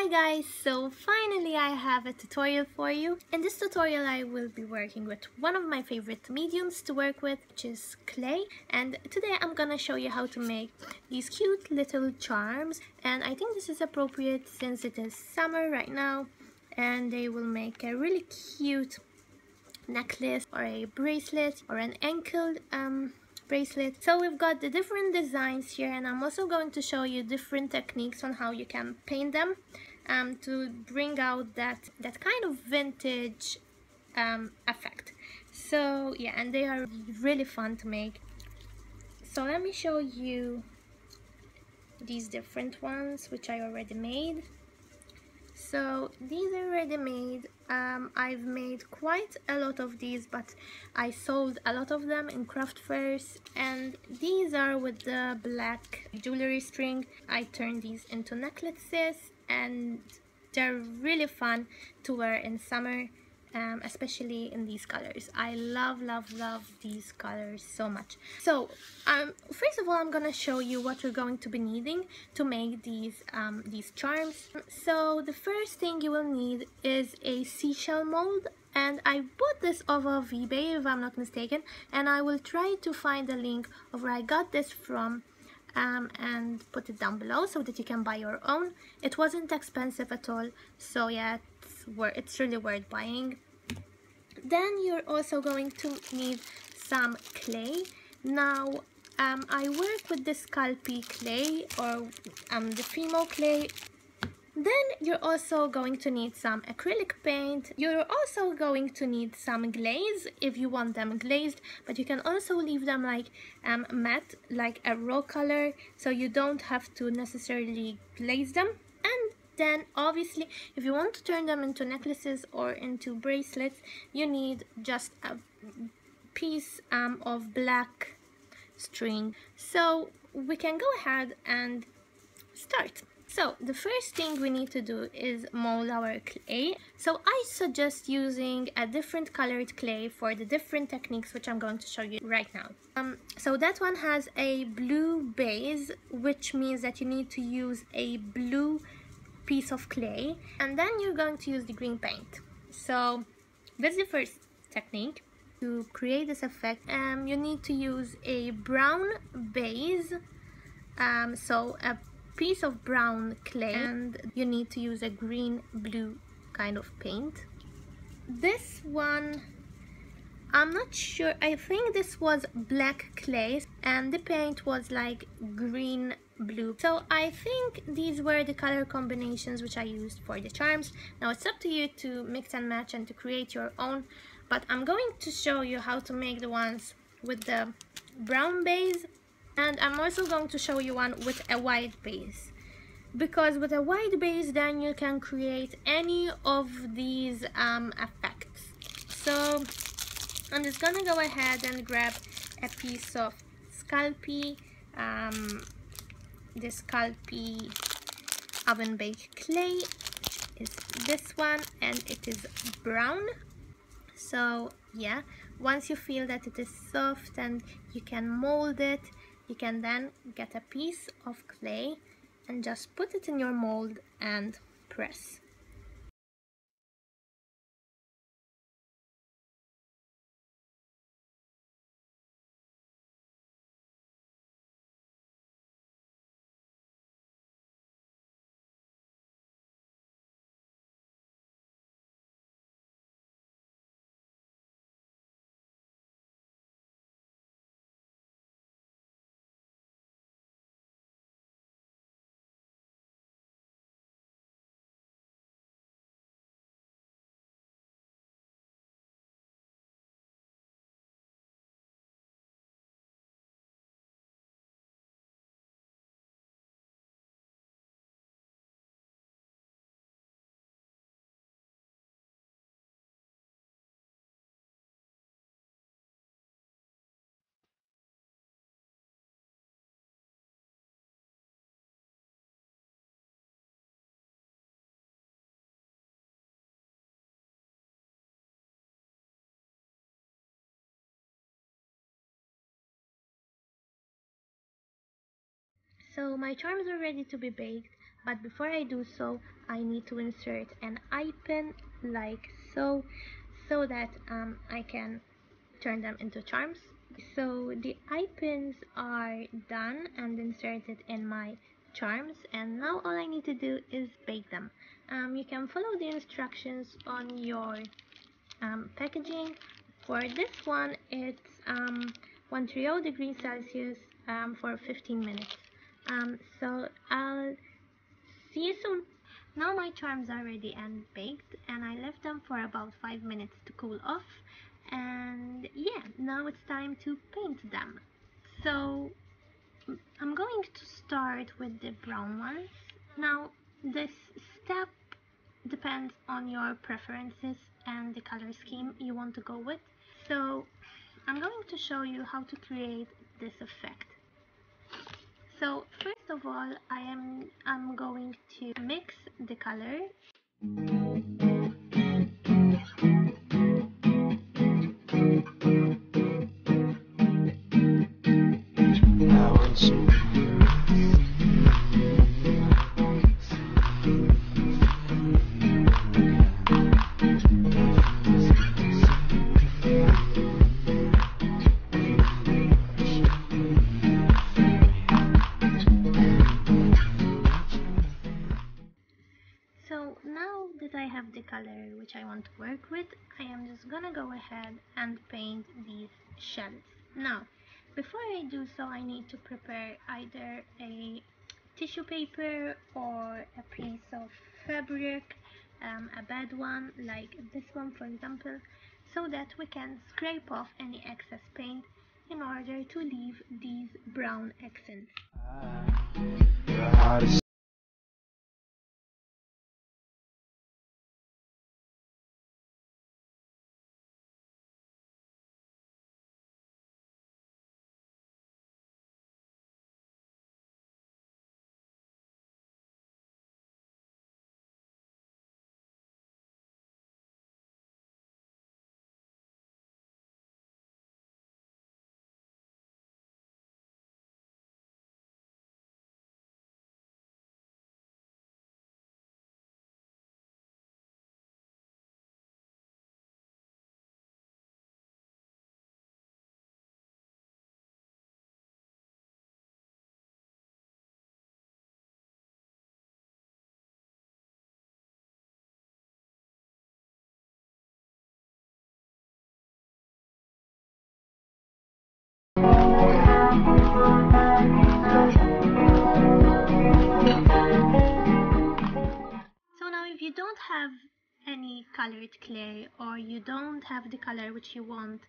Hi guys, so finally I have a tutorial for you. In this tutorial I will be working with one of my favorite mediums to work with, which is clay, and today I'm gonna show you how to make these cute little charms. And I think this is appropriate since it is summer right now, and they will make a really cute necklace or a bracelet or an ankle bracelet. So we've got the different designs here, and I'm also going to show you different techniques on how you can paint them to bring out that kind of vintage effect. So yeah, and they are really fun to make. So let me show you these different ones which I already made. So these are already made. I've made quite a lot of these, but I sold a lot of them in craft fairs, and these are with the black jewelry string. I turned these into necklaces, and they're really fun to wear in summer, especially in these colors. I love these colors so much. So first of all, I'm gonna show you what we're going to be needing to make these charms. So the first thing you will need is a seashell mold, and I bought this off of eBay if I'm not mistaken, and I will try to find a link of where I got this from and put it down below so that you can buy your own. It wasn't expensive at all, so yeah, it's really worth buying. Then you're also going to need some clay. Now I work with the Scalpy clay, or the Fimo clay. Then you're also going to need some acrylic paint. You're also going to need some glaze if you want them glazed, but you can also leave them like matte, like a raw color, so you don't have to necessarily glaze them. And then obviously if you want to turn them into necklaces or into bracelets, you need just a piece of black string. So we can go ahead and start. So the first thing we need to do is mold our clay. So I suggest using a different colored clay for the different techniques which I'm going to show you right now. So that one has a blue base, which means that you need to use a blue piece of clay, and then you're going to use the green paint. So that's the first technique. To create this effect, you need to use a brown base, so a piece of brown clay, and you need to use a green blue kind of paint. This one, I'm not sure, I think this was black clay and the paint was like green blue. So I think these were the color combinations which I used for the charms. Now it's up to you to mix and match and to create your own, but I'm going to show you how to make the ones with the brown base. And I'm also going to show you one with a white base, because with a white base then you can create any of these effects. So I'm just gonna go ahead and grab a piece of Scalpy, the Scalpy oven baked clay is this one, and it is brown. So yeah, once you feel that it is soft and you can mold it, you can then get a piece of clay and just put it in your mold and press. So my charms are ready to be baked. But before I do so, I need to insert an eye pin like so, so that I can turn them into charms. So the eye pins are done and inserted in my charms, and now all I need to do is bake them. You can follow the instructions on your packaging. For this one, it's 130 degrees Celsius for 15 minutes. So I'll see you soon. Now my charms are ready and baked, and I left them for about 5 minutes to cool off. And yeah, now it's time to paint them. So I'm going to start with the brown ones. Now this step depends on your preferences and the color scheme you want to go with. So I'm going to show you how to create this effect. So first of all, I'm going to mix the color. So now that I have the color which I want to work with, I am just gonna go ahead and paint these shells. Now, before I do so, I need to prepare either a tissue paper or a piece of fabric, a bad one like this one for example, so that we can scrape off any excess paint in order to leave these brown accents. So now if you don't have any colored clay, or you don't have the color which you want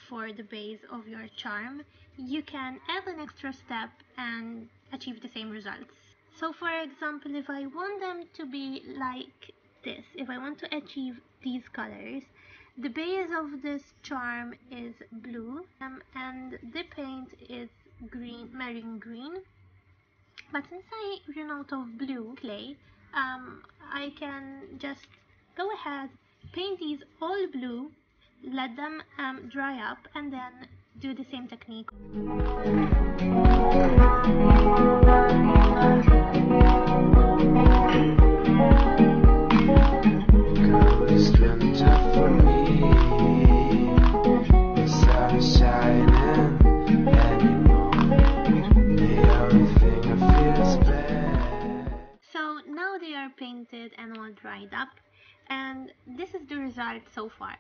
for the base of your charm, you can add an extra step and achieve the same results. So for example, if I want them to be like this, if I want to achieve these colors, the base of this charm is blue and the paint is green, marine green. But since I ran out of blue clay, I can just go ahead, paint these all blue, let them dry up, and then do the same technique. So now they are painted and all dried up, and this is the result so far.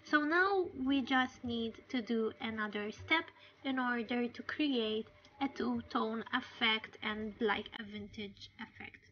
So now we just need to do another step in order to create a two-tone effect and like a vintage effect.